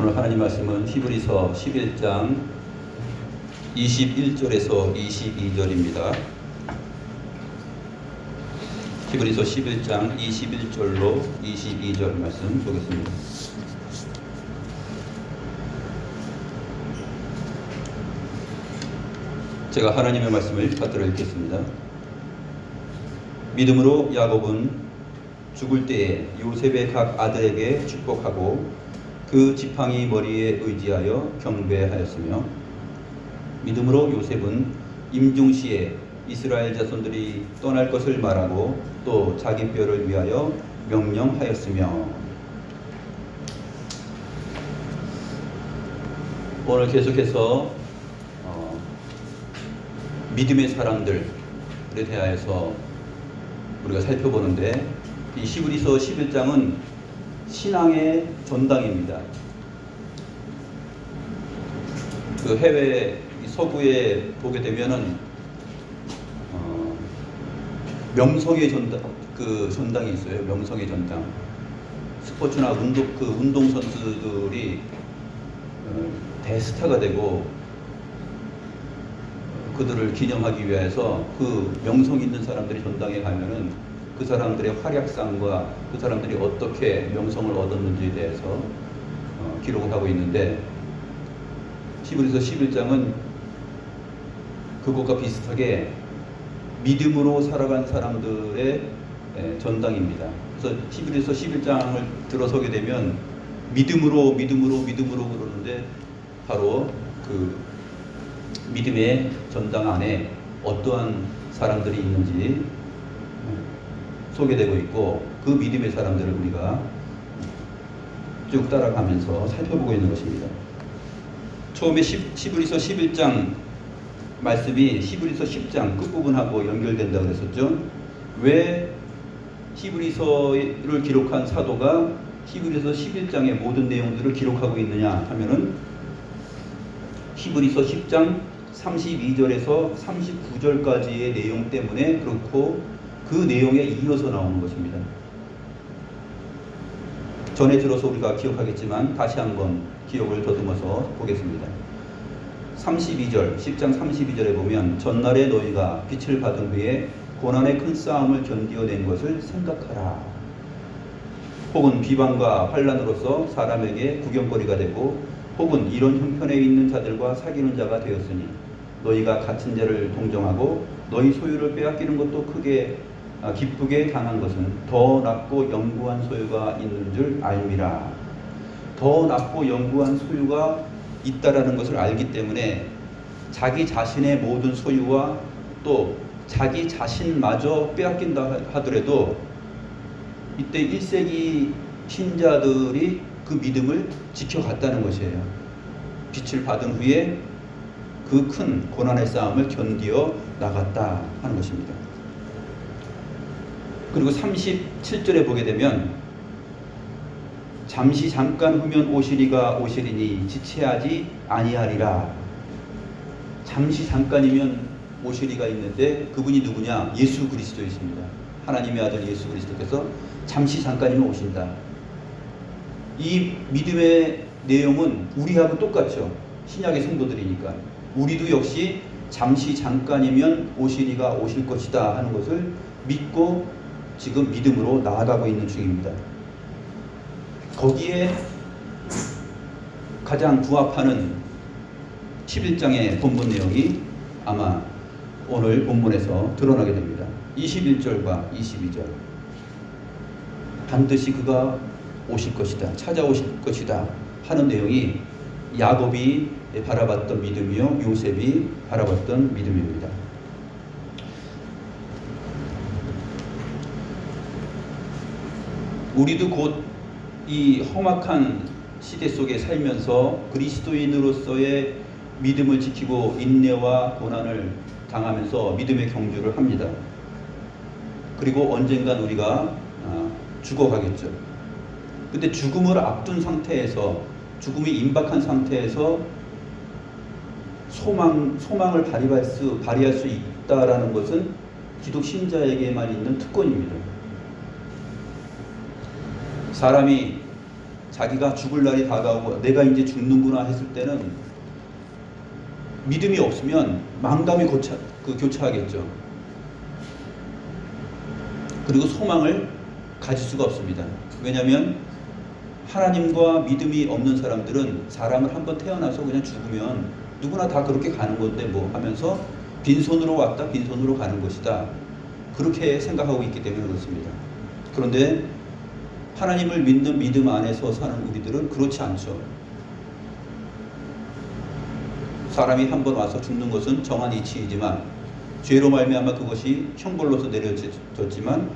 오늘 하나님 말씀은 히브리서 11장 21절에서 22절입니다. 히브리서 11장 21절로 22절 말씀 보겠습니다. 제가 하나님의 말씀을 받들어 읽겠습니다. 믿음으로 야곱은 죽을 때에 요셉의 각 아들에게 축복하고 그 지팡이 머리에 의지하여 경배하였으며, 믿음으로 요셉은 임종시에 이스라엘 자손들이 떠날 것을 말하고 또 자기 뼈를 위하여 명령하였으며. 오늘 계속해서 믿음의 사람들에 대하여서 우리가 살펴보는데, 이 히브리서 11장은 신앙의 전당입니다. 그 해외 서구에 보게 되면은 명성의 전당, 그 전당이 있어요. 명성의 전당. 스포츠나 운동 선수들이 대스타가 되고 그들을 기념하기 위해서 그 명성 있는 사람들이 전당에 가면은 그 사람들의 활약상과 그 사람들이 어떻게 명성을 얻었는지에 대해서 기록을 하고 있는데, 히브리서 11장은 그것과 비슷하게 믿음으로 살아간 사람들의 전당입니다. 그래서 히브리서 11장을 들어서게 되면 믿음으로 그러는데, 바로 그 믿음의 전당 안에 어떠한 사람들이 있는지 소개되고 있고, 그 믿음의 사람들을 우리가 쭉 따라가면서 살펴보고 있는 것입니다. 처음에 히브리서 11장 말씀이 히브리서 10장 끝부분하고 연결된다고 그랬었죠. 왜 히브리서를 기록한 사도가 히브리서 11장의 모든 내용들을 기록하고 있느냐 하면은, 히브리서 10장 32절에서 39절까지의 내용 때문에 그렇고, 그 내용에 이어서 나오는 것입니다. 전에 들어서 우리가 기억하겠지만 다시 한번 기억을 더듬어서 보겠습니다. 32절, 10장 32절에 보면, 전날에 너희가 빛을 받은 후에 고난의 큰 싸움을 견디어낸 것을 생각하라. 혹은 비방과 환난으로서 사람에게 구경거리가 되고, 혹은 이런 형편에 있는 자들과 사귀는 자가 되었으니, 너희가 같은 자를 동정하고 너희 소유를 빼앗기는 것도 기쁘게 당한 것은 더 낫고 영구한 소유가 있는 줄 알미라. 더 낫고 영구한 소유가 있다라는 것을 알기 때문에 자기 자신의 모든 소유와 또 자기 자신마저 빼앗긴다 하더라도 이때 1세기 신자들이 그 믿음을 지켜갔다는 것이에요. 빛을 받은 후에 그 큰 고난의 싸움을 견디어 나갔다 하는 것입니다. 그리고 37절에 보게 되면, 잠시 잠깐 후면 오시리가 오시리니 지체하지 아니하리라. 잠시 잠깐이면 오시리가 있는데, 그분이 누구냐? 예수 그리스도이십니다. 하나님의 아들 예수 그리스도께서 잠시 잠깐이면 오신다. 이 믿음의 내용은 우리하고 똑같죠. 신약의 성도들이니까. 우리도 역시 잠시 잠깐이면 오시리가 오실 것이다 하는 것을 믿고 지금 믿음으로 나아가고 있는 중입니다. 거기에 가장 부합하는 11장의 본문 내용이 아마 오늘 본문에서 드러나게 됩니다. 21절과 22절. 반드시 그가 오실 것이다, 찾아오실 것이다 하는 내용이 야곱이 바라봤던 믿음이요, 요셉이 바라봤던 믿음입니다. 우리도 곧 이 험악한 시대 속에 살면서 그리스도인으로서의 믿음을 지키고 인내와 고난을 당하면서 믿음의 경주를 합니다. 그리고 언젠간 우리가 죽어가겠죠. 근데 죽음을 앞둔 상태에서, 죽음이 임박한 상태에서 소망을 발휘할 수 있다라는 것은 기독 신자에게만 있는 특권입니다. 사람이 자기가 죽을 날이 다가오고 내가 이제 죽는구나 했을 때는 믿음이 없으면 망감이 교차하겠죠. 그리고 소망을 가질 수가 없습니다. 왜냐하면 하나님과 믿음이 없는 사람들은 사람을 한번 태어나서 그냥 죽으면 누구나 다 그렇게 가는 건데 뭐 하면서 빈손으로 왔다 빈손으로 가는 것이다, 그렇게 생각하고 있기 때문에 그렇습니다. 그런데 하나님을 믿는 믿음 안에서 사는 우리들은 그렇지 않죠. 사람이 한번 와서 죽는 것은 정한 이치이지만 죄로 말미암아 그것이 형벌로서 내려졌지만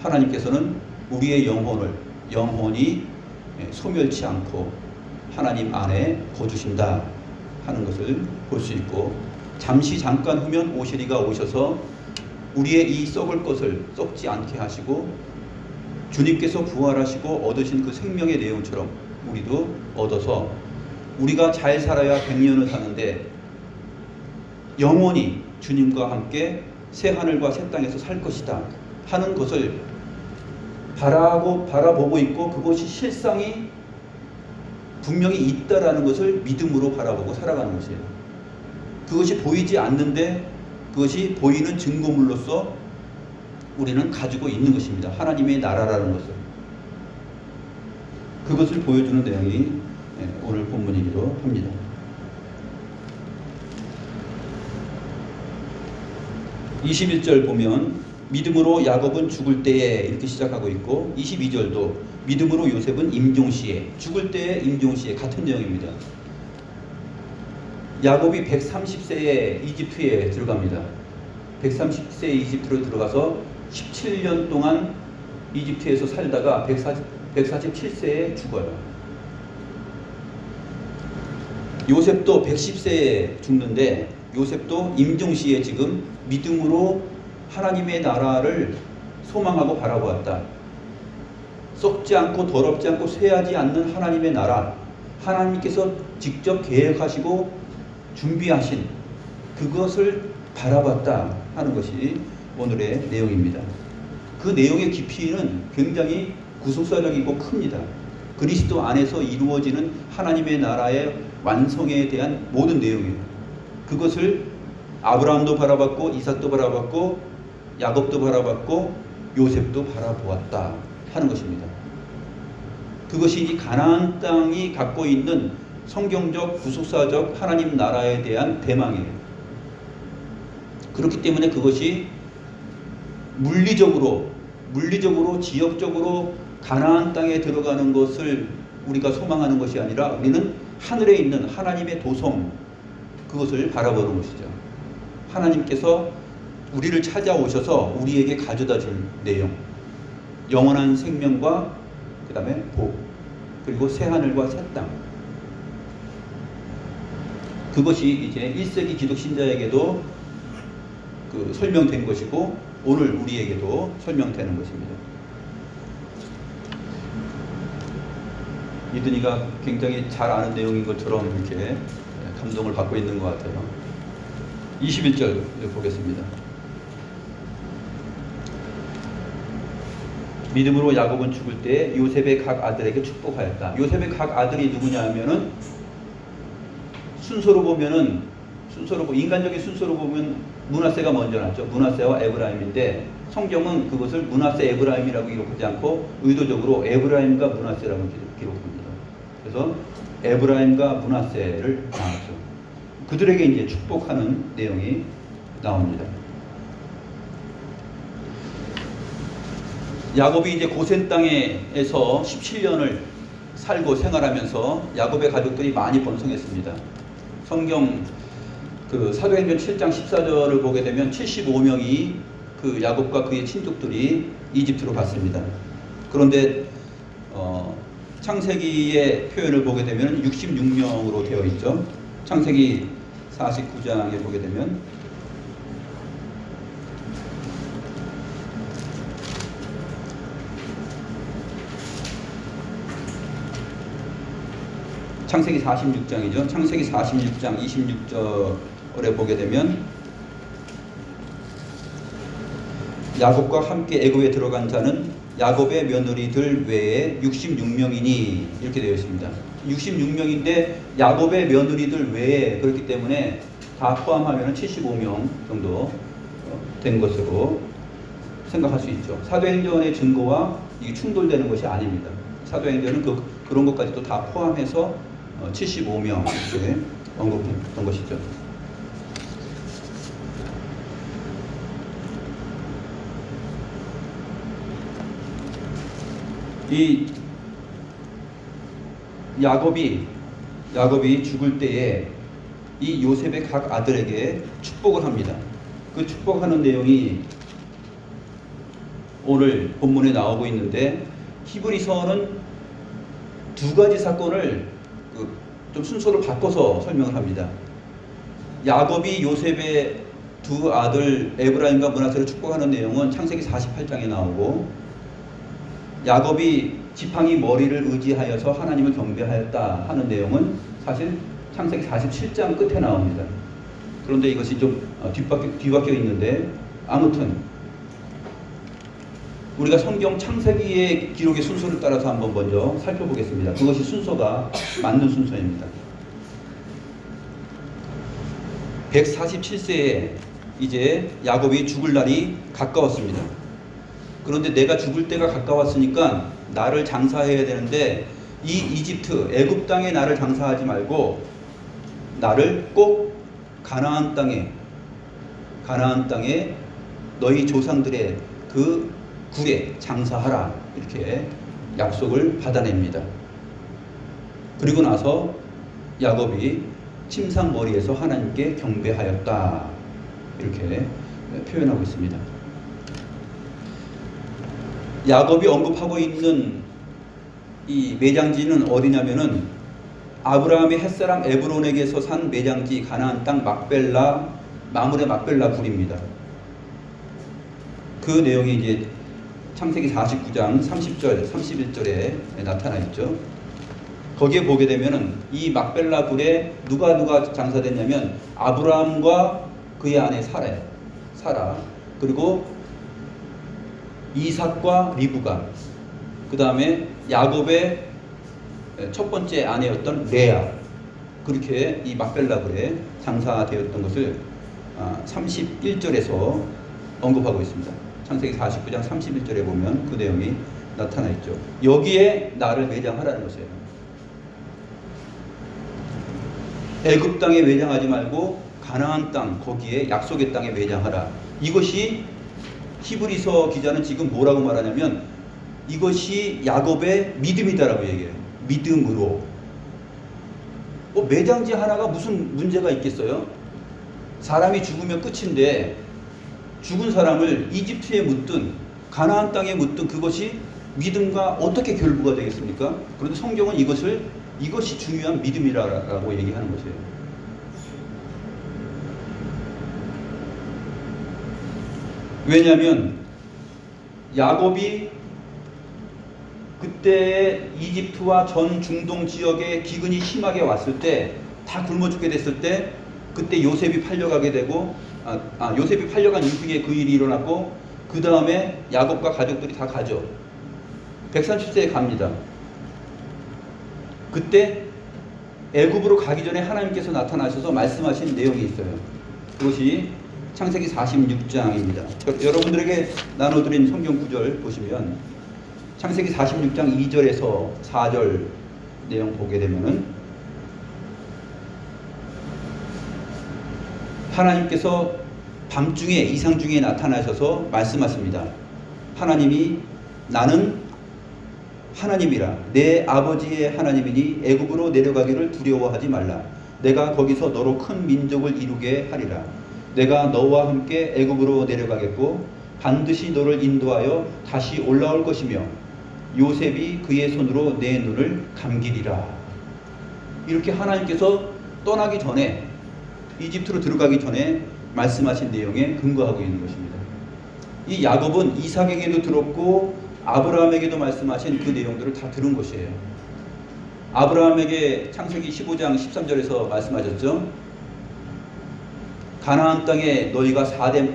하나님께서는 우리의 영혼이 소멸치 않고 하나님 안에 거주신다 하는 것을 볼 수 있고, 잠깐 후면 오시리가 오셔서 우리의 이 썩을 것을 썩지 않게 하시고 주님께서 부활하시고 얻으신 그 생명의 내용처럼 우리도 얻어서 우리가 잘 살아야 100년을 사는데 영원히 주님과 함께 새 하늘과 새 땅에서 살 것이다 하는 것을 바라보고 있고, 그것이 실상이 분명히 있다라는 것을 믿음으로 바라보고 살아가는 것이에요. 그것이 보이지 않는데 그것이 보이는 증거물로서 우리는 가지고 있는 것입니다. 하나님의 나라라는 것을. 그것을 보여주는 내용이 오늘 본문이기도 합니다. 21절 보면 믿음으로 야곱은 죽을 때에 이렇게 시작하고 있고, 22절도 믿음으로 요셉은 임종시에, 죽을 때에 임종시에, 같은 내용입니다. 야곱이 130세에 이집트에 들어갑니다. 130세에 이집트로 들어가서 17년 동안 이집트에서 살다가 147세에 죽어요. 요셉도 110세에 죽는데 요셉도 임종시에 지금 믿음으로 하나님의 나라를 소망하고 바라보았다. 썩지 않고 더럽지 않고 쇠하지 않는 하나님의 나라, 하나님께서 직접 계획하시고 준비하신 그것을 바라봤다 하는 것이 오늘의 내용입니다. 그 내용의 깊이는 굉장히 구속사적이고 큽니다. 그리스도 안에서 이루어지는 하나님의 나라의 완성에 대한 모든 내용이에요. 그것을 아브라함도 바라봤고 이삭도 바라봤고 야곱도 바라봤고 요셉도 바라보았다 하는 것입니다. 그것이 이 가나안 땅이 갖고 있는 성경적 구속사적 하나님 나라에 대한 대망이에요. 그렇기 때문에 그것이 물리적으로 지역적으로 가나안 땅에 들어가는 것을 우리가 소망하는 것이 아니라 우리는 하늘에 있는 하나님의 도성, 그것을 바라보는 것이죠. 하나님께서 우리를 찾아오셔서 우리에게 가져다 줄 내용, 영원한 생명과 그 다음에 복, 그리고 새 하늘과 새 땅, 그것이 이제 1세기 기독 신자에게도 설명된 것이고 오늘 우리에게도 설명되는 것입니다. 이든이가 굉장히 잘 아는 내용인 것처럼 이렇게 감동을 받고 있는 것 같아요. 21절 보겠습니다. 믿음으로 야곱은 죽을 때 요셉의 각 아들에게 축복하였다. 요셉의 각 아들이 누구냐 하면은 인간적인 순서로 보면 므낫세가 먼저 났죠. 므낫세와 에브라임인데 성경은 그것을 므낫세 에브라임이라고 기록하지 않고 의도적으로 에브라임과 므낫세라고 기록합니다. 그래서 에브라임과 므낫세를 나눴죠. 그들에게 이제 축복하는 내용이 나옵니다. 야곱이 이제 고센 땅에서 17년을 살고 생활하면서 야곱의 가족들이 많이 번성했습니다. 성경 사도행전 7장 14절을 보게 되면 75명이 그 야곱과 그의 친족들이 이집트로 갔습니다. 그런데 창세기의 표현을 보게 되면 66명으로 되어 있죠. 창세기 49장에 보게 되면 창세기 46장이죠. 창세기 46장 26절에 보게 되면 야곱과 함께 애굽에 들어간 자는 야곱의 며느리들 외에 66명이니 이렇게 되어 있습니다. 66명인데 야곱의 며느리들 외에 그렇기 때문에 다 포함하면 75명 정도 된 것으로 생각할 수 있죠. 사도행전의 증거와 이게 충돌되는 것이 아닙니다. 사도행전은 그런 것까지도 다 포함해서 75명 이렇게 언급했던 것이죠. 이 야곱이 죽을 때에 이 요셉의 각 아들에게 축복을 합니다. 그 축복하는 내용이 오늘 본문에 나오고 있는데 히브리서는 두 가지 사건을 좀 순서를 바꿔서 설명을 합니다. 야곱이 요셉의 두 아들 에브라임과 므낫세를 축복하는 내용은 창세기 48장에 나오고, 야곱이 지팡이 머리를 의지하여서 하나님을 경배하였다 하는 내용은 사실 창세기 47장 끝에 나옵니다. 그런데 이것이 좀 뒤바뀌어 있는데, 아무튼 우리가 성경 창세기의 기록의 순서를 따라서 한번 먼저 살펴보겠습니다. 그것이 순서가 맞는 순서입니다. 147세에 이제 야곱이 죽을 날이 가까웠습니다. 그런데 내가 죽을 때가 가까웠으니까 나를 장사해야 되는데, 이 이집트 애굽 땅에 나를 장사하지 말고 나를 꼭 가나안 땅에 너희 조상들의 그 굴에 장사하라, 이렇게 약속을 받아냅니다. 그리고 나서 야곱이 침상머리에서 하나님께 경배하였다, 이렇게 표현하고 있습니다. 야곱이 언급하고 있는 이 매장지는 어디냐면은 아브라함이 햇사람 에브론에게서 산 매장지 가나안 땅 마물의 막벨라 굴입니다. 그 내용이 이제 창세기 49장 30절, 31절에 나타나 있죠. 거기에 보게 되면은 이 막벨라 굴에 누가 장사됐냐면 아브라함과 그의 아내 사라, 그리고 이삭과 리브가, 그 다음에 야곱의 첫 번째 아내였던 레아, 그렇게 이 막벨라 굴에 장사되었던 것을 31절에서 언급하고 있습니다. 창세기 49장 31절에 보면 그 내용이 나타나 있죠. 여기에 나를 매장하라는 것이에요. 애굽 땅에 매장하지 말고 가나안 땅, 거기에 약속의 땅에 매장하라. 이것이 히브리서 기자는 지금 뭐라고 말하냐면 이것이 야곱의 믿음이다라고 얘기해요. 믿음으로. 매장지 하나가 무슨 문제가 있겠어요? 사람이 죽으면 끝인데 죽은 사람을 이집트에 묻든 가나안 땅에 묻든 그것이 믿음과 어떻게 결부가 되겠습니까? 그런데 성경은 이것이 중요한 믿음이라고 얘기하는 것이에요. 왜냐하면 야곱이 그때 이집트와 전 중동 지역에 기근이 심하게 왔을 때, 다 굶어 죽게 됐을 때, 그때 요셉이 팔려가게 되고, 요셉이 팔려간 이후에 그 일이 일어났고, 그 다음에 야곱과 가족들이 다 가죠. 130세에 갑니다. 그때 애굽으로 가기 전에 하나님께서 나타나셔서 말씀하신 내용이 있어요. 그것이 창세기 46장입니다. 여러분들에게 나눠드린 성경 구절 보시면 창세기 46장 2절에서 4절 내용 보게 되면은 하나님께서 밤중에 이상 중에 나타나셔서 말씀하십니다. 하나님이 나는 하나님이라, 내 아버지의 하나님이니 애굽으로 내려가기를 두려워하지 말라. 내가 거기서 너로 큰 민족을 이루게 하리라. 내가 너와 함께 애굽으로 내려가겠고 반드시 너를 인도하여 다시 올라올 것이며 요셉이 그의 손으로 내 눈을 감기리라. 이렇게 하나님께서 떠나기 전에, 이집트로 들어가기 전에 말씀하신 내용에 근거하고 있는 것입니다. 이 야곱은 이삭에게도 들었고 아브라함에게도 말씀하신 그 내용들을 다 들은 것이에요. 아브라함에게 창세기 15장 13절에서 말씀하셨죠. 가나안 땅에 너희가 4대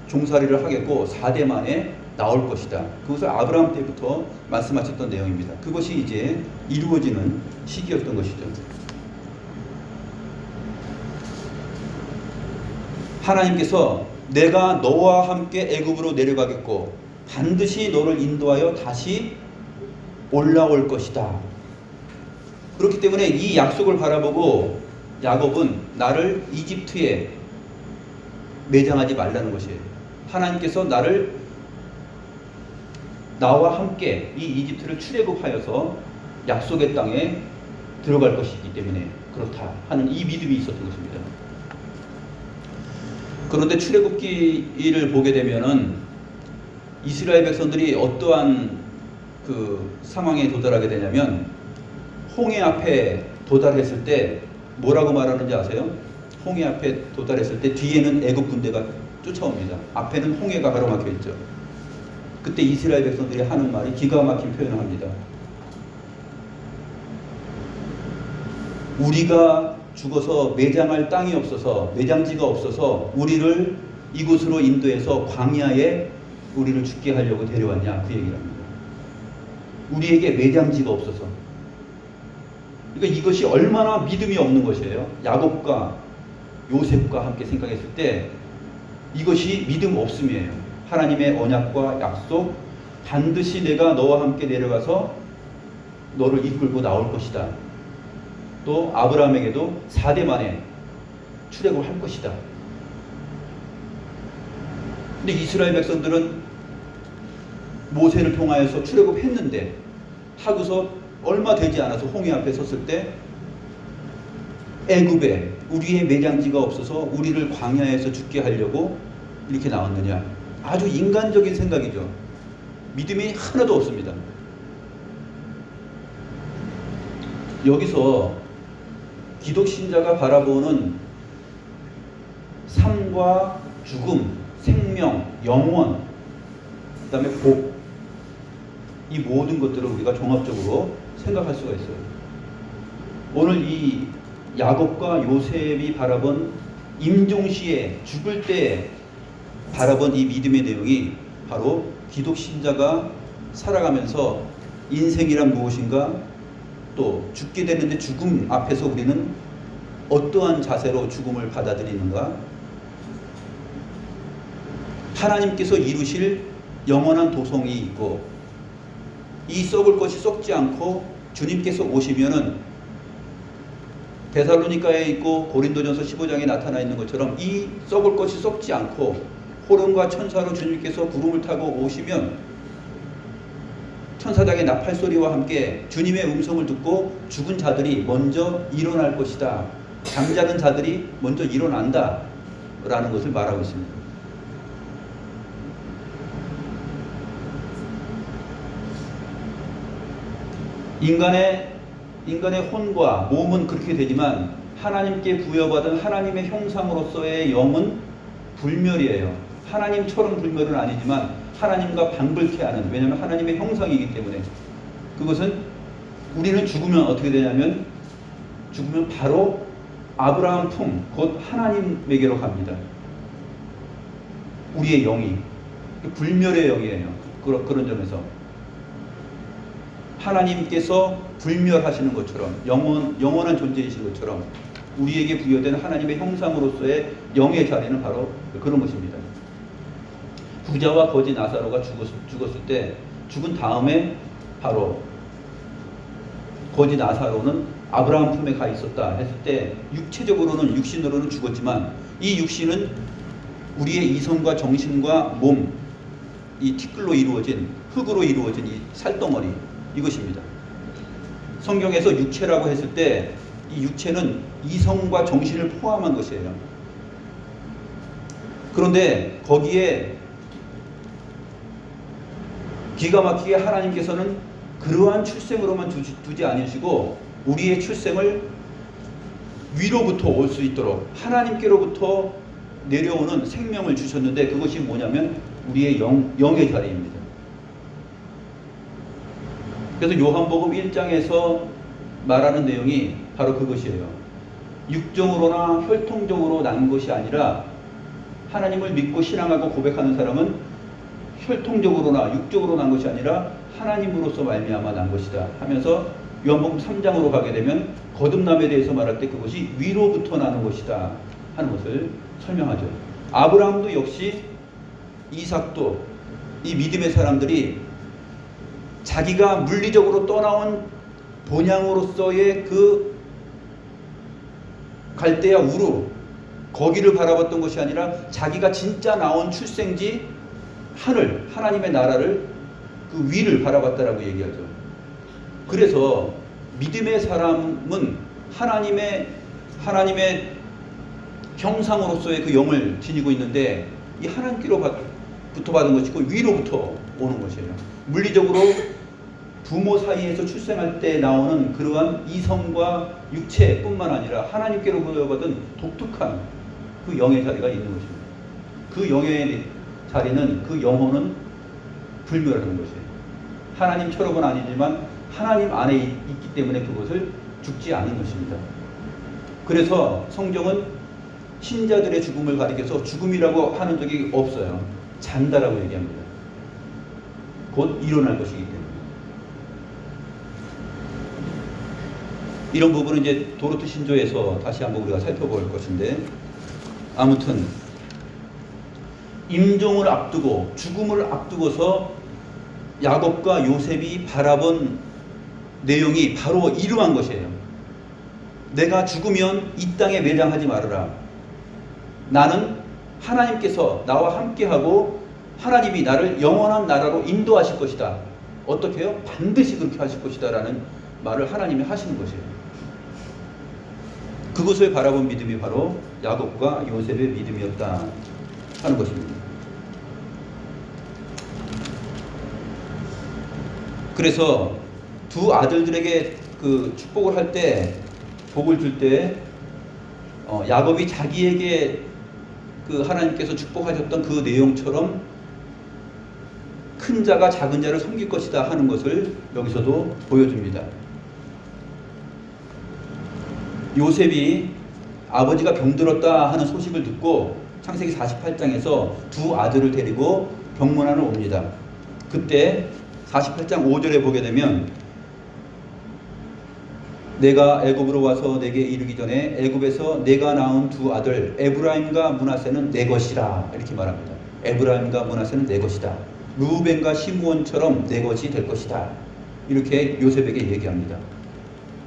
종살이를 하겠고 4대 만에 나올 것이다. 그것을 아브라함 때부터 말씀하셨던 내용입니다. 그것이 이제 이루어지는 시기였던 것이죠. 하나님께서 내가 너와 함께 애굽으로 내려가겠고 반드시 너를 인도하여 다시 올라올 것이다. 그렇기 때문에 이 약속을 바라보고 야곱은 나를 이집트에 매장하지 말라는 것이에요. 하나님께서 나와 함께 이 이집트를 출애굽하여서 약속의 땅에 들어갈 것이기 때문에 그렇다 하는 이 믿음이 있었던 것입니다. 그런데 출애굽기를 보게 되면은 이스라엘 백성들이 어떠한 그 상황에 도달하게 되냐면 홍해 앞에 도달했을 때 뭐라고 말하는지 아세요? 홍해 앞에 도달했을 때 뒤에는 애굽 군대가 쫓아옵니다. 앞에는 홍해가 가로막혀 있죠. 그때 이스라엘 백성들이 하는 말이 기가 막힌 표현을 합니다. 우리가 죽어서 매장할 땅이 없어서 매장지가 없어서 우리를 이곳으로 인도해서 광야에 우리를 죽게 하려고 데려왔냐 그 얘기를 합니다. 우리에게 매장지가 없어서. 그러니까 이것이 얼마나 믿음이 없는 것이에요. 야곱과 요셉과 함께 생각했을 때 이것이 믿음 없음이에요. 하나님의 언약과 약속, 반드시 내가 너와 함께 내려가서 너를 이끌고 나올 것이다. 또 아브라함에게도 4대 만에 출애굽을 할 것이다. 근데 이스라엘 백성들은 모세를 통하여서 출애굽했는데 하고서 얼마 되지 않아서 홍해 앞에 섰을 때 애굽에 우리의 매장지가 없어서 우리를 광야에서 죽게 하려고 이렇게 나왔느냐. 아주 인간적인 생각이죠. 믿음이 하나도 없습니다. 여기서 기독신자가 바라보는 삶과 죽음, 생명, 영원, 그 다음에 복, 이 모든 것들을 우리가 종합적으로 생각할 수가 있어요. 오늘 이 야곱과 요셉이 바라본 임종시에 죽을 때 바라본 이 믿음의 내용이 바로 기독신자가 살아가면서 인생이란 무엇인가, 또 죽게 되는데 죽음 앞에서 우리는 어떠한 자세로 죽음을 받아들이는가, 하나님께서 이루실 영원한 도성이 있고 이 썩을 것이 썩지 않고 주님께서 오시면은 데살로니가에 있고 고린도전서 15장에 나타나 있는 것처럼 이 썩을 것이 썩지 않고 호령과 천사로 주님께서 구름을 타고 오시면 천사장의 나팔소리와 함께 주님의 음성을 듣고 죽은 자들이 먼저 일어날 것이다. 잠자는 자들이 먼저 일어난다 라는 것을 말하고 있습니다. 인간의 혼과 몸은 그렇게 되지만 하나님께 부여받은 하나님의 형상으로서의 영은 불멸이에요. 하나님처럼 불멸은 아니지만 하나님과 방불케 하는, 왜냐하면 하나님의 형상이기 때문에. 그것은 우리는 죽으면 어떻게 되냐면 죽으면 바로 아브라함 품, 곧 하나님에게로 갑니다. 우리의 영이 불멸의 영이에요. 그런 점에서 하나님께서 불멸하시는 것처럼 영원한 존재이신 것처럼 우리에게 부여된 하나님의 형상으로서의 영의 자리는 바로 그런 것입니다. 부자와 거지 나사로가 죽었을 때 죽은 다음에 바로 거지 나사로는 아브라함 품에 가 있었다 했을 때 육체적으로는 육신으로는 죽었지만 이 육신은 우리의 이성과 정신과 몸, 이 티끌로 이루어진 흙으로 이루어진 이 살덩어리, 이것입니다. 성경에서 육체라고 했을 때 이 육체는 이성과 정신을 포함한 것이에요. 그런데 거기에 기가 막히게 하나님께서는 그러한 출생으로만 두지 않으시고 우리의 출생을 위로부터 올 수 있도록 하나님께로부터 내려오는 생명을 주셨는데 그것이 뭐냐면 우리의 영의 자리입니다. 그래서 요한복음 1장에서 말하는 내용이 바로 그것이에요. 육정으로나 혈통적으로 난 것이 아니라 하나님을 믿고 신앙하고 고백하는 사람은 혈통적으로나 육적으로 난 것이 아니라 하나님으로서 말미암아 난 것이다 하면서 요한복음 3장으로 가게 되면 거듭남에 대해서 말할 때 그것이 위로부터 나는 것이다 하는 것을 설명하죠. 아브라함도 역시 이삭도 이 믿음의 사람들이 자기가 물리적으로 떠나온 본향으로서의 그 갈대아 우르 거기를 바라봤던 것이 아니라 자기가 진짜 나온 출생지 하늘 하나님의 나라를 그 위를 바라봤다라고 얘기하죠. 그래서 믿음의 사람은 하나님의 형상으로서의 그 영을 지니고 있는데 이 하나님께로부터 받은 것이고 위로부터 오는 것이에요. 물리적으로 부모 사이에서 출생할 때 나오는 그러한 이성과 육체뿐만 아니라 하나님께로부터 받은 독특한 그 영의 자리가 있는 것입니다. 그 영의 자리는 그 영혼은 불멸하는 것이에요. 하나님처럼은 아니지만 하나님 안에 있기 때문에 그것을 죽지 않은 것입니다. 그래서 성경은 신자들의 죽음을 가리켜서 죽음이라고 하는 적이 없어요. 잔다라고 얘기합니다. 곧 일어날 것이기 때문에. 이런 부분은 이제 도르트 신조에서 다시 한번 우리가 살펴볼 것인데, 아무튼 임종을 앞두고 죽음을 앞두고서 야곱과 요셉이 바라본 내용이 바로 이러한 것이에요. 내가 죽으면 이 땅에 매장하지 말아라. 나는 하나님께서 나와 함께하고 하나님이 나를 영원한 나라로 인도하실 것이다. 어떻게 해요? 반드시 그렇게 하실 것이다 라는 말을 하나님이 하시는 것이에요. 그것을 바라본 믿음이 바로 야곱과 요셉의 믿음이었다 하는 것입니다. 그래서 두 아들들에게 그 축복을 할 때, 복을 줄 때 야곱이 자기에게 그 하나님께서 축복하셨던 그 내용처럼 큰 자가 작은 자를 섬길 것이다 하는 것을 여기서도 보여줍니다. 요셉이 아버지가 병들었다 하는 소식을 듣고 창세기 48장에서 두 아들을 데리고 병문안을 옵니다. 그때 48장 5절에 보게 되면 내가 애굽으로 와서 내게 이르기 전에 애굽에서 내가 낳은 두 아들 에브라임과 므낫세는 내 것이라 이렇게 말합니다. 에브라임과 므낫세는 내 것이다. 루벤과 시므온처럼 내 것이 될 것이다. 이렇게 요셉에게 얘기합니다.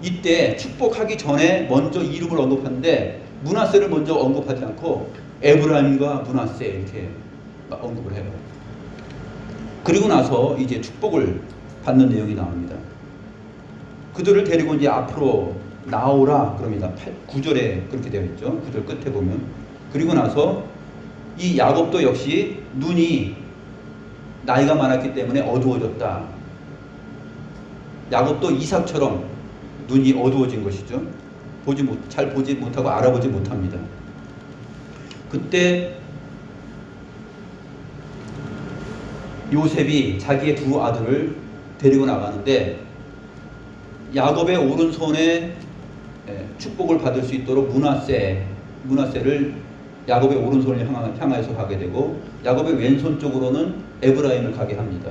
이때 축복하기 전에 먼저 이름을 언급하는데 므낫세를 먼저 언급하지 않고 에브라임과 므낫세 이렇게 언급을 해요. 그리고 나서 이제 축복을 받는 내용이 나옵니다. 그들을 데리고 이제 앞으로 나오라 그럽니다. 9절에 그렇게 되어 있죠. 9절 끝에 보면. 그리고 나서 이 야곱도 역시 눈이 나이가 많았기 때문에 어두워졌다. 야곱도 이삭처럼 눈이 어두워진 것이죠. 잘 보지 못하고 알아보지 못합니다. 그때 요셉이 자기의 두 아들을 데리고 나가는데 야곱의 오른손에 축복을 받을 수 있도록 므낫세를 야곱의 오른손을 향하여서 가게 되고 야곱의 왼손 쪽으로는 에브라임을 가게 합니다.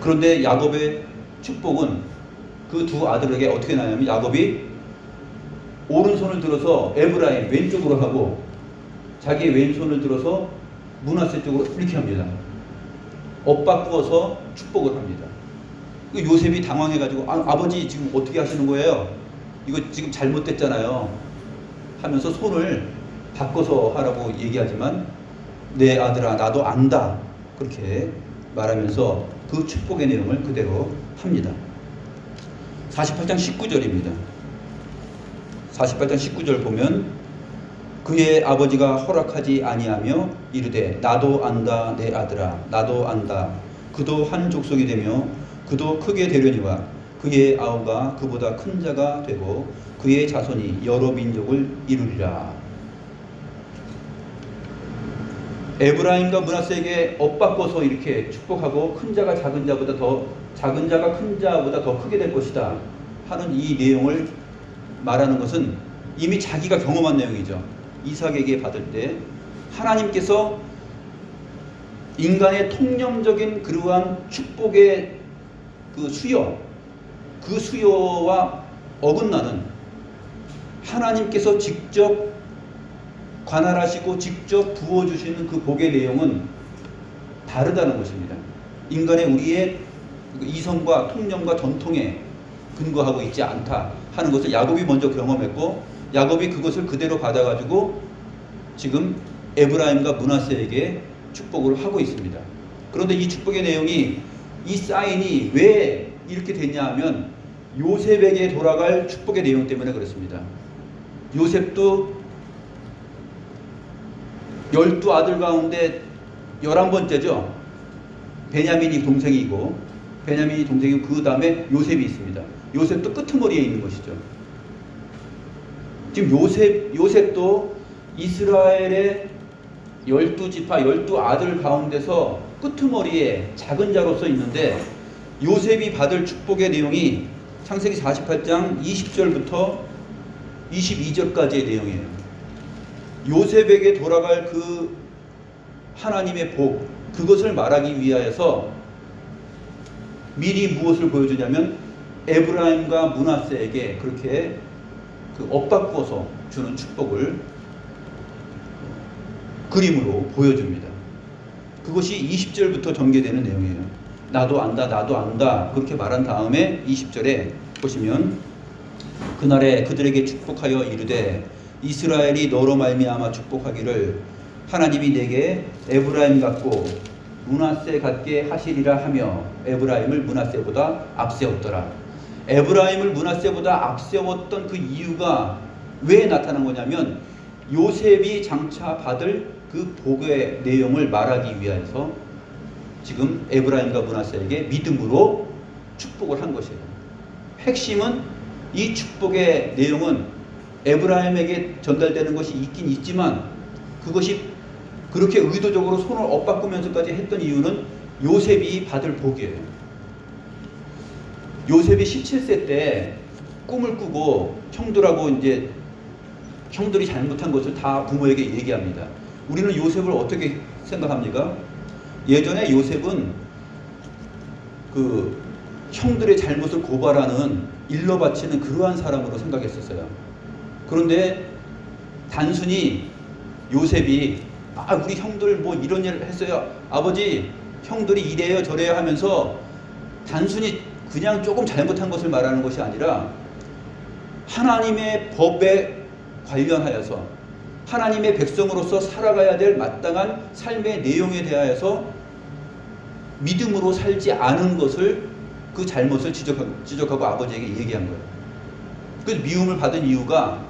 그런데 야곱의 축복은 그 두 아들에게 어떻게 나냐면 야곱이 오른손을 들어서 에브라임 왼쪽으로 하고 자기의 왼손을 들어서 므낫세 쪽으로 이렇게 합니다. 엇바꾸어서 축복을 합니다. 요셉이 당황해가지고 아버지 지금 어떻게 하시는 거예요? 이거 지금 잘못됐잖아요 하면서 손을 바꿔서 하라고 얘기하지만 내 아들아 나도 안다 그렇게 말하면서 그 축복의 내용을 그대로 합니다. 48장 19절입니다. 48장 19절 보면 그의 아버지가 허락하지 아니하며 이르되 나도 안다 내 아들아 나도 안다 그도 한 족속이 되며 그도 크게 되려니와 그의 아우가 그보다 큰 자가 되고 그의 자손이 여러 민족을 이루리라. 에브라임과 므낫세에게 엇바꿔서 이렇게 축복하고 큰 자가 작은 자보다 작은 자가 큰 자보다 더 크게 될 것이다 하는 이 내용을 말하는 것은 이미 자기가 경험한 내용이죠. 이삭에게 받을 때 하나님께서 인간의 통념적인 그러한 축복의 그 수요와 어긋나는 하나님께서 직접 관할하시고 직접 부어주시는 그 복의 내용은 다르다는 것입니다. 인간의 우리의 이성과 통념과 전통에 근거하고 있지 않다 하는 것을 야곱이 먼저 경험했고, 야곱이 그것을 그대로 받아가지고 지금 에브라임과 므낫세에게 축복을 하고 있습니다. 그런데 이 축복의 내용이, 이 사인이 왜 이렇게 됐냐 하면 요셉에게 돌아갈 축복의 내용 때문에 그렇습니다. 요셉도 12아들 가운데 11번째죠. 베냐민이 동생이고, 베냐민이 동생이고 그 다음에 요셉이 있습니다. 요셉도 끄트머리에 있는 것이죠. 지금 요셉도 이스라엘의 12지파 12아들 가운데서 끄트머리에 작은 자로서 있는데, 요셉이 받을 축복의 내용이 창세기 48장 20절부터 22절까지의 내용이에요. 요셉에게 돌아갈 그 하나님의 복, 그것을 말하기 위하여서 미리 무엇을 보여주냐면 에브라임과 므낫세에게 그렇게 그 엇바꾸어서 주는 축복을 그림으로 보여줍니다. 그것이 20절부터 전개되는 내용이에요. 나도 안다 그렇게 말한 다음에 20절에 보시면 그날에 그들에게 축복하여 이르되 이스라엘이 너로 말미암아 축복하기를 하나님이 내게 에브라임 같고 므낫세 같게 하시리라 하며 에브라임을 므낫세보다 앞세웠더라. 에브라임을 므낫세보다 앞세웠던 그 이유가 왜 나타난 거냐면 요셉이 장차 받을 그 복의 내용을 말하기 위해서 지금 에브라임과 므낫세에게 믿음으로 축복을 한 것이에요. 핵심은 이 축복의 내용은 에브라임에게 전달되는 것이 있긴 있지만 그것이 그렇게 의도적으로 손을 엇바꾸면서까지 했던 이유는 요셉이 받을 복이에요. 요셉이 17세 때 꿈을 꾸고 형들하고 이제 형들이 잘못한 것을 다 부모에게 얘기합니다. 우리는 요셉을 어떻게 생각합니까? 예전에 요셉은 그 형들의 잘못을 고발하는 일러 바치는 그러한 사람으로 생각했었어요. 그런데 단순히 요셉이 우리 형들 뭐 이런 일을 했어요. 아버지 형들이 이래요 저래요 하면서 단순히 그냥 조금 잘못한 것을 말하는 것이 아니라 하나님의 법에 관련하여서 하나님의 백성으로서 살아가야 될 마땅한 삶의 내용에 대하여서 믿음으로 살지 않은 것을 그 잘못을 지적하고 아버지에게 얘기한 거예요. 그래서 미움을 받은 이유가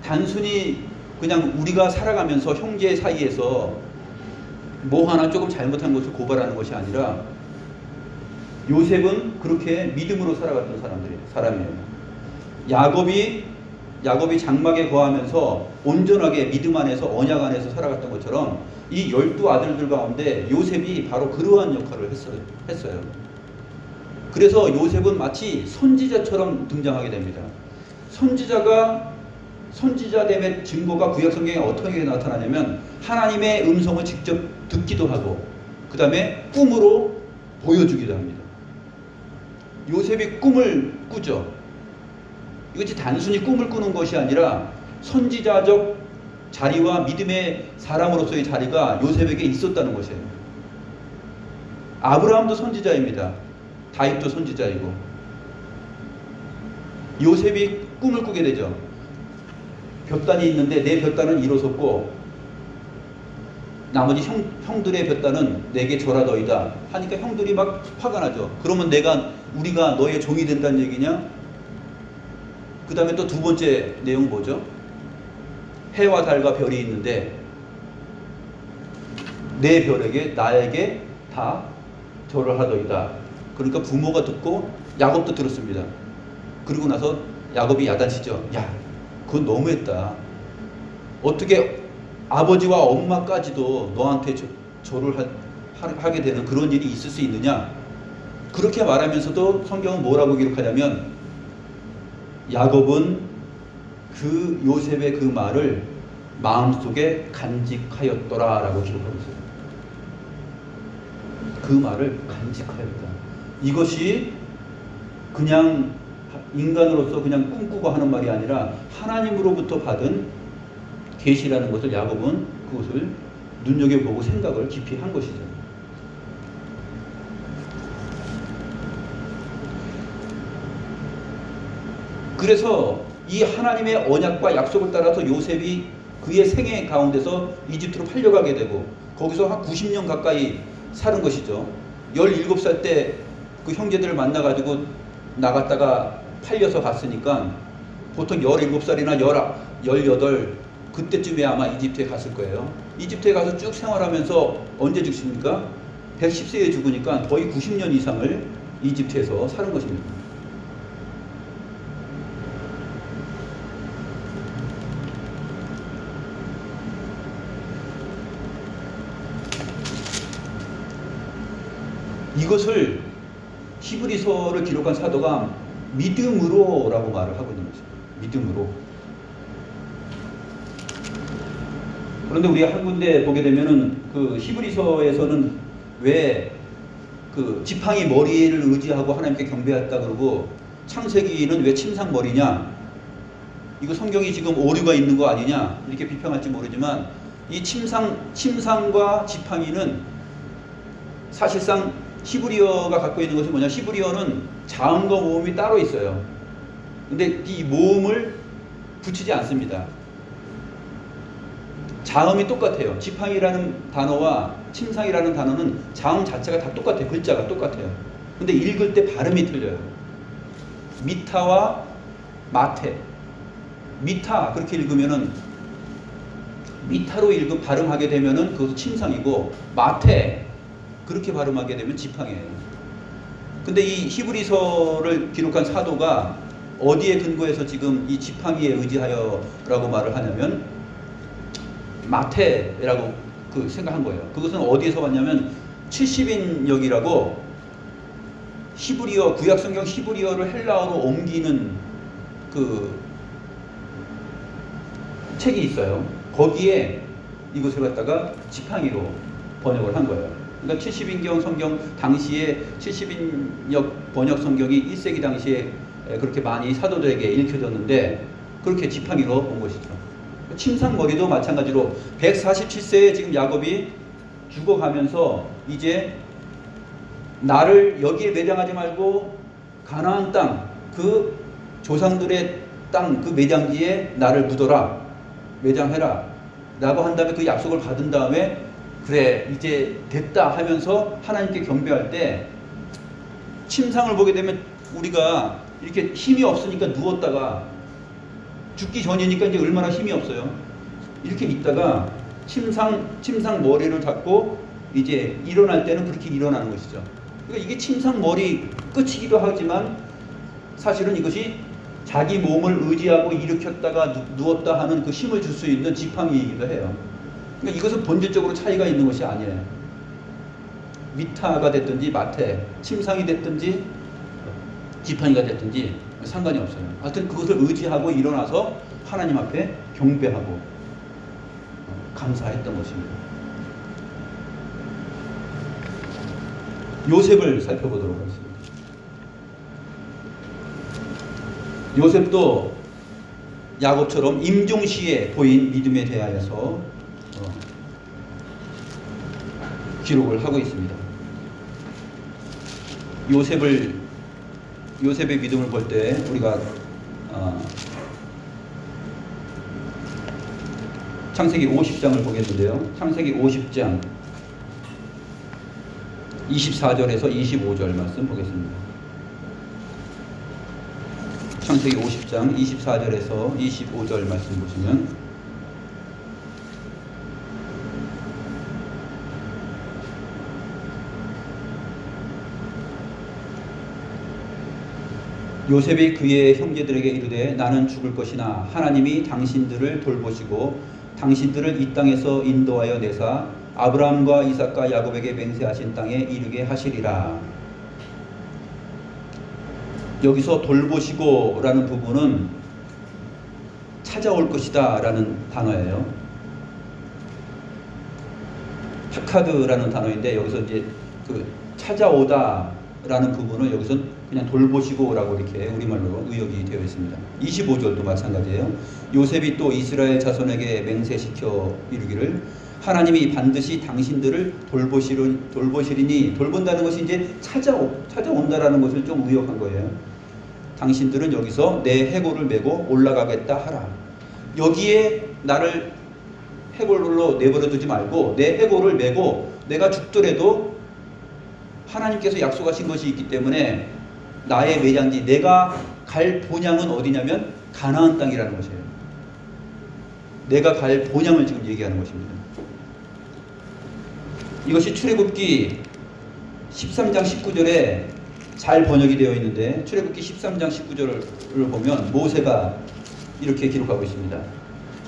단순히 그냥 우리가 살아가면서 형제 사이에서 뭐 하나 조금 잘못한 것을 고발하는 것이 아니라 요셉은 그렇게 믿음으로 살아갔던 사람이에요. 야곱이 장막에 거하면서 온전하게 믿음 안에서 언약 안에서 살아갔던 것처럼 이 12아들들 가운데 요셉이 바로 그러한 역할을 했어요. 그래서 요셉은 마치 선지자처럼 등장하게 됩니다. 선지자됨의 증거가 구약 성경에 어떻게 나타나냐면 하나님의 음성을 직접 듣기도 하고 그 다음에 꿈으로 보여주기도 합니다. 요셉이 꿈을 꾸죠. 이것이 단순히 꿈을 꾸는 것이 아니라 선지자적 자리와 믿음의 사람으로서의 자리가 요셉에게 있었다는 것이에요. 아브라함도 선지자입니다. 다윗도 선지자이고 요셉이 꿈을 꾸게 되죠. 볕단이 있는데 내 볕단은 이루어졌고 나머지 형들의 볕단은 내게 절하더이다 하니까 형들이 막 화가 나죠. 그러면 우리가 너의 종이 된다는 얘기냐? 그 다음에 또 두 번째 내용 뭐죠? 해와 달과 별이 있는데 내 별에게 나에게 다 절을 하더이다. 그러니까 부모가 듣고 야곱도 들었습니다. 그리고 나서 야곱이 야단치죠. 야, 그건 너무했다. 어떻게 아버지와 엄마까지도 너한테 절을 하게 되는 그런 일이 있을 수 있느냐? 그렇게 말하면서도 성경은 뭐라고 기록하냐면 야곱은 그 요셉의 그 말을 마음속에 간직하였더라라고 기록하고 있어요. 그 말을 간직하였다. 이것이 그냥 인간으로서 그냥 꿈꾸고 하는 말이 아니라 하나님으로부터 받은 계시라는 것을 야곱은 그것을 눈여겨보고 생각을 깊이 한 것이죠. 그래서 이 하나님의 언약과 약속을 따라서 요셉이 그의 생애 가운데서 이집트로 팔려가게 되고 거기서 한 90년 가까이 사는 것이죠. 17살 때 그 형제들을 만나가지고 나갔다가 팔려서 갔으니까 보통 17살이나 18 그때쯤에 아마 이집트에 갔을 거예요. 이집트에 가서 쭉 생활하면서 언제 죽습니까? 110세에 죽으니까 거의 90년 이상을 이집트에서 사는 것입니다. 이것을 히브리서를 기록한 사도가 믿음으로라고 말을 하고 있는 것입니다. 믿음으로. 그런데 우리 한 군데 보게 되면은 그 히브리서에서는 왜 그 지팡이 머리를 의지하고 하나님께 경배했다 그러고 창세기는 왜 침상 머리냐? 이거 성경이 지금 오류가 있는 거 아니냐? 이렇게 비평할지 모르지만 이 침상과 지팡이는 사실상 히브리어가 갖고 있는 것이 뭐냐? 히브리어는 자음과 모음이 따로 있어요. 근데 이 모음을 붙이지 않습니다. 자음이 똑같아요. 지팡이라는 단어와 침상이라는 단어는 자음 자체가 다 똑같아요. 글자가 똑같아요. 근데 읽을 때 발음이 틀려요. 미타와 마테. 미타 그렇게 읽으면은 미타로 발음하게 되면은 그것은 침상이고 마테 그렇게 발음하게 되면 지팡이에요. 근데 이 히브리서를 기록한 사도가 어디에 근거해서 지금 이 지팡이에 의지하여라고 말을 하냐면 마테라고 생각한 거예요. 그것은 어디에서 왔냐면 70인역이라고 히브리어 구약성경 히브리어를 헬라어로 옮기는 그 책이 있어요. 거기에 이것을 갖다가 지팡이로 번역을 한 거예요. 그러니까 70인경 성경 당시에 70인역 번역 성경이 1세기 당시에 그렇게 많이 사도들에게 읽혀졌는데 그렇게 지팡이로 온 것이죠. 침상머리도 마찬가지로 147세에 지금 야곱이 죽어가면서 이제 나를 여기에 매장하지 말고 가나안 땅, 그 조상들의 땅, 그 매장지에 나를 묻어라, 매장해라 라고 한 다음에 그 약속을 받은 다음에 그래 이제 됐다 하면서 하나님께 경배할 때 침상을 보게 되면 우리가 이렇게 힘이 없으니까 누웠다가 죽기 전이니까 이제 얼마나 힘이 없어요. 이렇게 있다가 침상 머리를 닫고 이제 일어날 때는 그렇게 일어나는 것이죠. 그러니까 이게 침상 머리 끝이기도 하지만 사실은 이것이 자기 몸을 의지하고 일으켰다가 누웠다 하는 그 힘을 줄 수 있는 지팡이이기도 해요. 그러니까 이것은 본질적으로 차이가 있는 것이 아니에요. 미타가 됐든지 마테, 침상이 됐든지 지팡이가 됐든지 상관이 없어요. 하여튼 그것을 의지하고 일어나서 하나님 앞에 경배하고 감사했던 것입니다. 요셉을 살펴보도록 하겠습니다. 요셉도 야곱처럼 임종시에 보인 믿음에 대하여서 기록을 하고 있습니다. 요셉의 믿음을 볼 때 우리가 창세기 50장을 보겠는데요. 창세기 50장 24절에서 25절 말씀 보겠습니다. 창세기 50장 24절에서 25절 말씀 보시면 요셉이 그의 형제들에게 이르되 나는 죽을 것이나 하나님이 당신들을 돌보시고 당신들을 이 땅에서 인도하여 내사 아브라함과 이삭과 야곱에게 맹세하신 땅에 이르게 하시리라. 여기서 돌보시고 라는 부분은 찾아올 것이다 라는 단어예요. 파카드라는 단어인데 여기서 이제 그 찾아오다라는 부분을 여기서 그냥 돌보시고라고 이렇게 우리말로 의역이 되어 있습니다. 25절도 마찬가지예요. 요셉이 또 이스라엘 자손에게 맹세시켜 이르기를 하나님이 반드시 당신들을 돌보시리니 돌본다는 것이 이제 찾아온다라는 것을 좀 의역한 거예요. 당신들은 여기서 내 해골을 메고 올라가겠다 하라. 여기에 나를 해골로 내버려 두지 말고 내 해골을 메고 내가 죽더라도 하나님께서 약속하신 것이 있기 때문에 나의 매장지, 내가 갈 본향은 어디냐면 가나안 땅이라는 것이에요. 내가 갈 본향을 지금 얘기하는 것입니다. 이것이 출애굽기 13장 19절에 잘 번역이 되어 있는데 출애굽기 13장 19절을 보면 모세가 이렇게 기록하고 있습니다.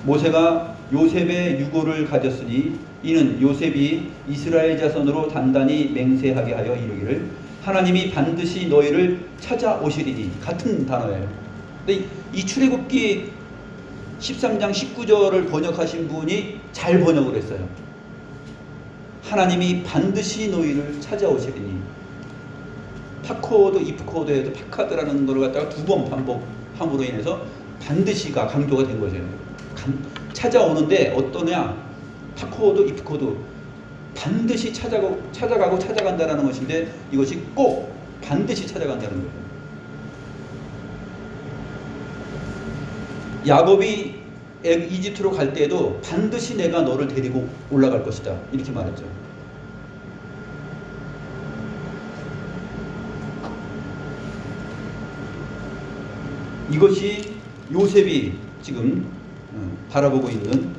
모세가 요셉의 유고를 가졌으니 이는 요셉이 이스라엘 자손으로 단단히 맹세하게 하여 이르기를 하나님이 반드시 너희를 찾아오시리니. 같은 단어예요. 근데 이 출애굽기 13장 19절을 번역하신 분이 잘 번역을 했어요. 하나님이 반드시 너희를 찾아오시리니. 파코드, 이프코드에도 파카드라는 걸 갖다가 두 번 반복함으로 인해서 반드시가 강조가 된 거죠. 찾아오는데 어떠냐? 파코드, 이프코드 반드시 찾아가고 찾아간다라는 것인데 이것이 꼭 반드시 찾아간다는 거예요. 야곱이 이집트로 갈 때에도 반드시 내가 너를 데리고 올라갈 것이다 이렇게 말했죠. 이것이 요셉이 지금 바라보고 있는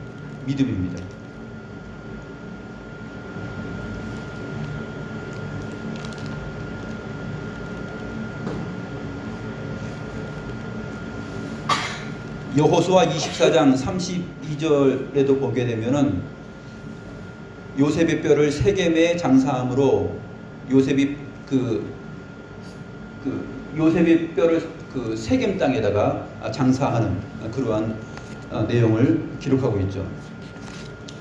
믿음입니다. 여호수아 24장 32절에도 보게 되면은 요셉의 뼈를 세겜에 장사함으로 요셉이 요셉의 뼈를 그 세겜 땅에다가 장사하는 그러한 내용을 기록하고 있죠.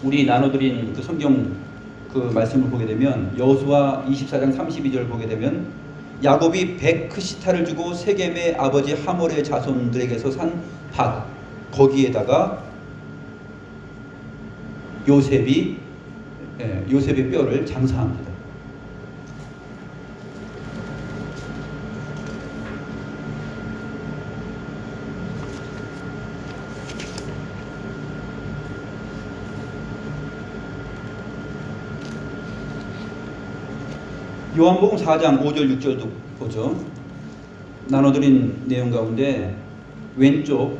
우리 나눠드린 그 성경 그 말씀을 보게 되면 여호수아 24장 32절 보게 되면 야곱이 베크시타를 주고 세겜의 아버지 하몰의 자손들에게서 산 밭 거기에다가 요셉의 뼈를 장사합니다. 요한복음 4장 5절 6절도 보죠. 나눠드린 내용 가운데 왼쪽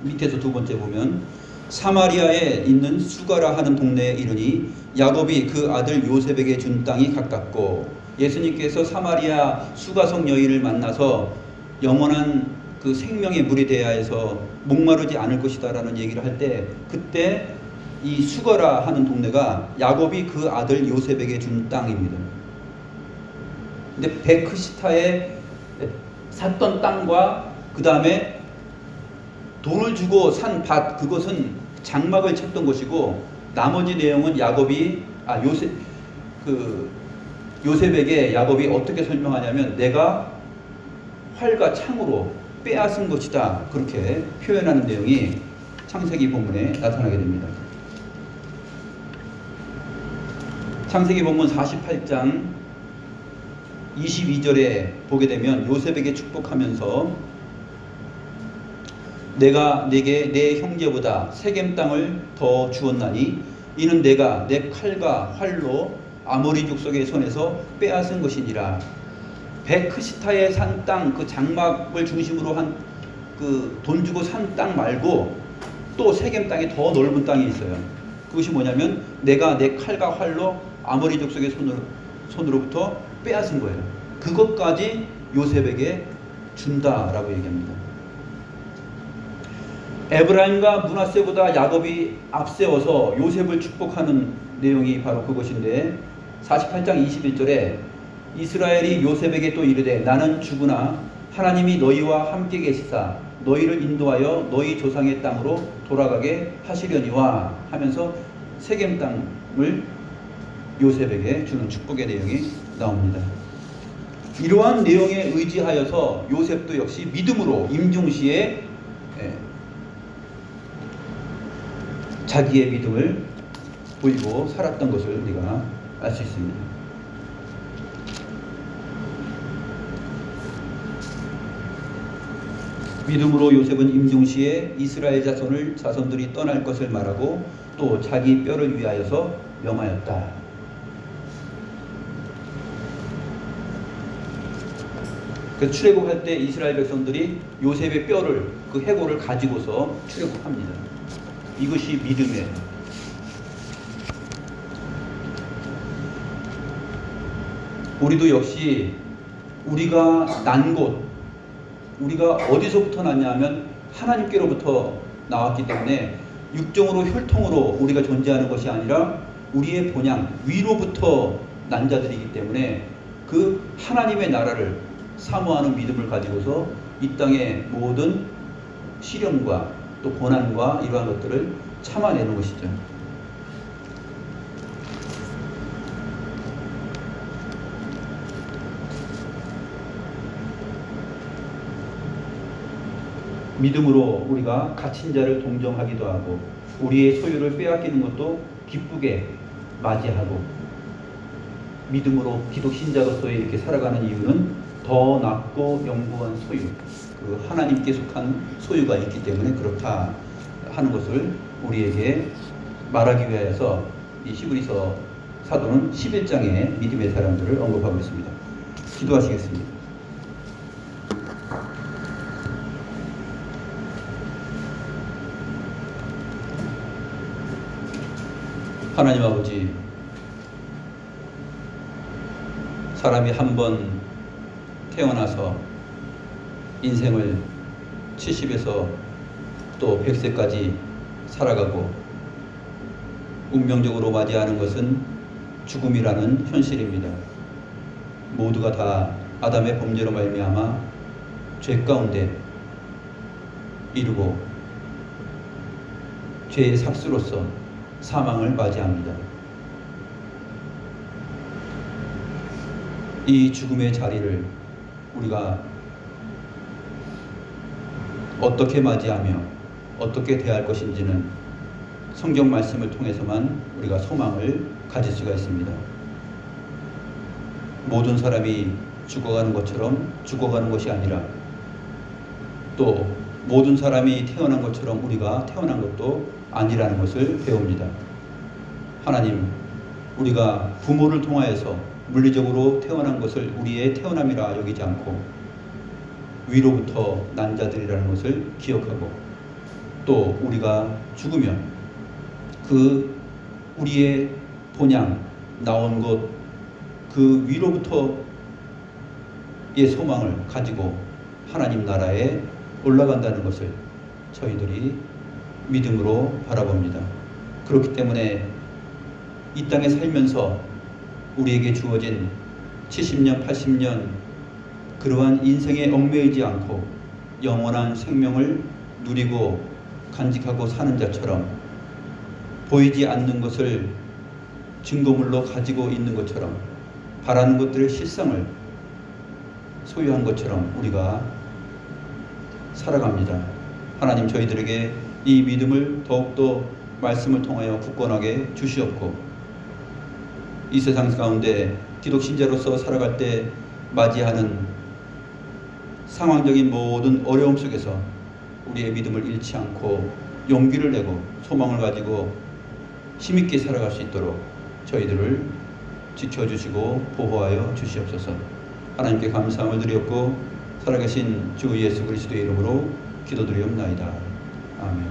밑에서 두 번째 보면 사마리아에 있는 수가라 하는 동네에 이르니 야곱이 그 아들 요셉에게 준 땅이 가깝고, 예수님께서 사마리아 수가성 여인을 만나서 영원한 그 생명의 물에 대하여서 목마르지 않을 것이다 라는 얘기를 할 때 그때 이 수가라 하는 동네가 야곱이 그 아들 요셉에게 준 땅입니다. 근데 베크시타에 샀던 땅과 그 다음에 돈을 주고 산 밭, 그것은 장막을 쳤던 것이고, 나머지 내용은 요셉에게 야곱이 어떻게 설명하냐면 내가 활과 창으로 빼앗은 것이다, 그렇게 표현하는 내용이 창세기 본문에 나타나게 됩니다. 창세기 본문 48장 22절에 보게 되면 요셉에게 축복하면서 내가 네게 내 형제보다 세겜 땅을 더 주었나니 이는 내가 내 칼과 활로 아모리 족속의 손에서 빼앗은 것이니라. 베크시타에 산 땅, 그 장막을 중심으로 한 그 돈 주고 산 땅 말고 또 세겜 땅에 더 넓은 땅이 있어요. 그것이 뭐냐면 내가 내 칼과 활로 아모리 족속의 손으로부터 빼앗은 거예요. 그것까지 요셉에게 준다라고 얘기합니다. 에브라임과 므낫세보다 야곱이 앞세워서 요셉을 축복하는 내용이 바로 그것인데, 48장 21절에 이스라엘이 요셉에게 또 이르되 나는 주구나 하나님이 너희와 함께 계시사 너희를 인도하여 너희 조상의 땅으로 돌아가게 하시려니와 하면서 세겜 땅을 요셉에게 주는 축복의 내용이 나옵니다. 이러한 내용에 의지하여서 요셉도 역시 믿음으로 임종시에 자기의 믿음을 보이고 살았던 것을 우리가 알 수 있습니다. 믿음으로 요셉은 임종시에 이스라엘 자손들이 떠날 것을 말하고 또 자기 뼈를 위하여서 명하였다. 그 출애굽할 때 이스라엘 백성들이 요셉의 뼈를 그 해골을 가지고서 출애굽합니다. 이것이 믿음이에요. 우리도 역시 우리가 난 곳, 우리가 어디서부터 났냐 하면 하나님께로부터 나왔기 때문에 육정으로 혈통으로 우리가 존재하는 것이 아니라 우리의 본향 위로부터 난 자들이기 때문에 그 하나님의 나라를 사모하는 믿음을 가지고서 이 땅의 모든 시련과 또 고난과 이러한 것들을 참아내는 것이죠. 믿음으로 우리가 갇힌 자를 동정하기도 하고 우리의 소유를 빼앗기는 것도 기쁘게 맞이하고 믿음으로 기독 신자로서의 이렇게 살아가는 이유는 더 낫고 영구한 소유, 그 하나님께 속한 소유가 있기 때문에 그렇다 하는 것을 우리에게 말하기 위하여서 이 히브리서 사도는 11장의 믿음의 사람들을 언급하고 있습니다. 기도하시겠습니다. 하나님 아버지, 사람이 한 번 태어나서 인생을 70에서 또 100세까지 살아가고 운명적으로 맞이하는 것은 죽음이라는 현실입니다. 모두가 다 아담의 범죄로 말미암아 죄 가운데 이르고 죄의 삭수로서 사망을 맞이합니다. 이 죽음의 자리를 우리가 어떻게 맞이하며 어떻게 대할 것인지는 성경 말씀을 통해서만 우리가 소망을 가질 수가 있습니다. 모든 사람이 죽어가는 것처럼 죽어가는 것이 아니라 또 모든 사람이 태어난 것처럼 우리가 태어난 것도 아니라는 것을 배웁니다. 하나님, 우리가 부모를 통하여서 물리적으로 태어난 것을 우리의 태어남이라 여기지 않고 위로부터 난 자들이라는 것을 기억하고 또 우리가 죽으면 그 우리의 본향 나온 것 그 위로부터의 소망을 가지고 하나님 나라에 올라간다는 것을 저희들이 믿음으로 바라봅니다. 그렇기 때문에 이 땅에 살면서 우리에게 주어진 70년, 80년 그러한 인생에 얽매이지 않고 영원한 생명을 누리고 간직하고 사는 자처럼 보이지 않는 것을 증거물로 가지고 있는 것처럼 바라는 것들의 실상을 소유한 것처럼 우리가 살아갑니다. 하나님, 저희들에게 이 믿음을 더욱더 말씀을 통하여 굳건하게 주시옵고 이 세상 가운데 기독 신자로서 살아갈 때 맞이하는 상황적인 모든 어려움 속에서 우리의 믿음을 잃지 않고 용기를 내고 소망을 가지고 힘있게 살아갈 수 있도록 저희들을 지켜주시고 보호하여 주시옵소서. 하나님께 감사함을 드리옵고 살아계신 주 예수 그리스도의 이름으로 기도드리옵나이다. 아멘.